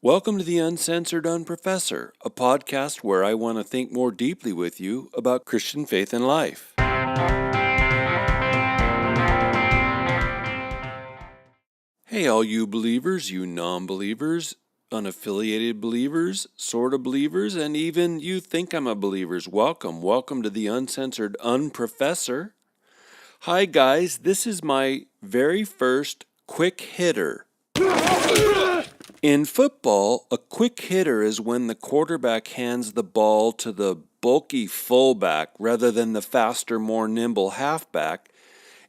Welcome to the Uncensored Unprofessor, a podcast where I want to think more deeply with you about Christian faith and life. Hey, all you believers, you non-believers, unaffiliated believers, sort of believers, and even you think I'm a believers. Welcome to the Uncensored Unprofessor. Hi guys, this is my very first quick hitter. In football, a quick hitter is when the quarterback hands the ball to the bulky fullback rather than the faster, more nimble halfback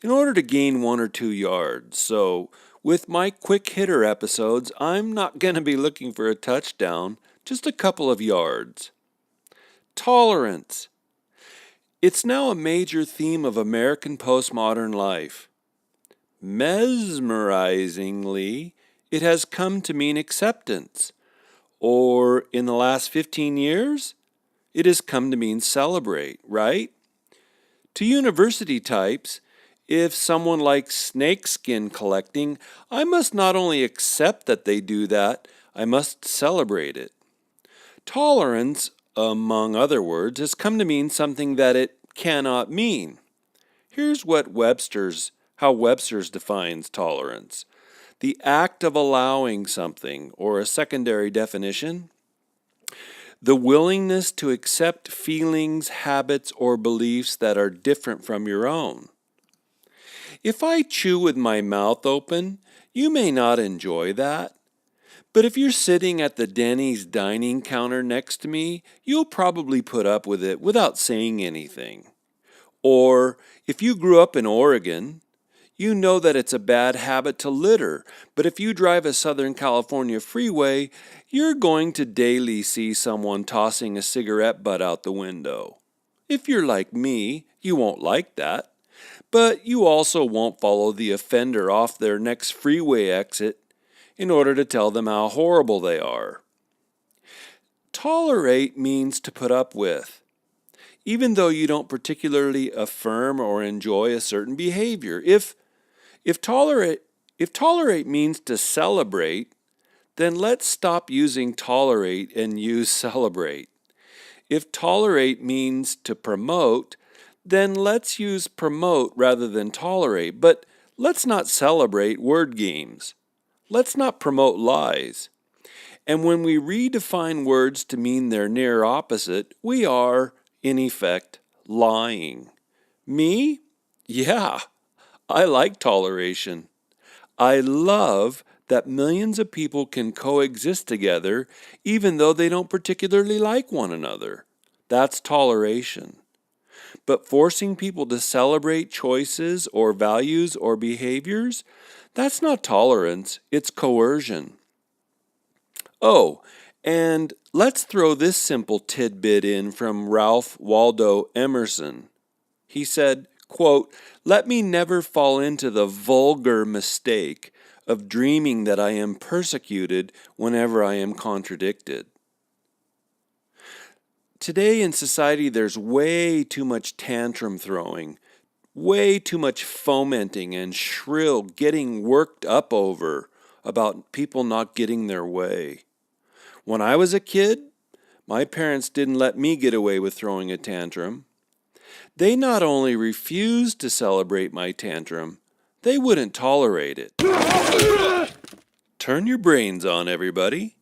in order to gain 1 or 2 yards. So, with my quick hitter episodes, I'm not going to be looking for a touchdown, just a couple of yards. Tolerance. It's now a major theme of American postmodern life. Mesmerizingly, it has come to mean acceptance, or in the last 15 years, it has come to mean celebrate, right? To university types, if someone likes snakeskin collecting, I must not only accept that they do that, I must celebrate it. Tolerance, among other words, has come to mean something that it cannot mean. Here's how Webster's defines tolerance. The act of allowing something, or a secondary definition, the willingness to accept feelings, habits, or beliefs that are different from your own. If I chew with my mouth open, you may not enjoy that. But if you're sitting at the Denny's dining counter next to me, you'll probably put up with it without saying anything. Or if you grew up in Oregon, you know that it's a bad habit to litter, but if you drive a Southern California freeway, you're going to daily see someone tossing a cigarette butt out the window. If you're like me, you won't like that, but you also won't follow the offender off their next freeway exit in order to tell them how horrible they are. Tolerate means to put up with, even though you don't particularly affirm or enjoy a certain behavior. If tolerate means to celebrate, then let's stop using tolerate and use celebrate. If tolerate means to promote, then let's use promote rather than tolerate. But let's not celebrate word games. Let's not promote lies. And when we redefine words to mean their near opposite, we are, in effect, lying. Me? Yeah. I like toleration. I love that millions of people can coexist together even though they don't particularly like one another. That's toleration. But forcing people to celebrate choices or values or behaviors, that's not tolerance, it's coercion. Oh, and let's throw this simple tidbit in from Ralph Waldo Emerson. He said, quote, "Let me never fall into the vulgar mistake of dreaming that I am persecuted whenever I am contradicted." Today in society, there's way too much tantrum throwing, way too much fomenting and shrill getting worked up over about people not getting their way. When I was a kid, my parents didn't let me get away with throwing a tantrum. They not only refused to celebrate my tantrum, they wouldn't tolerate it. Turn your brains on, everybody.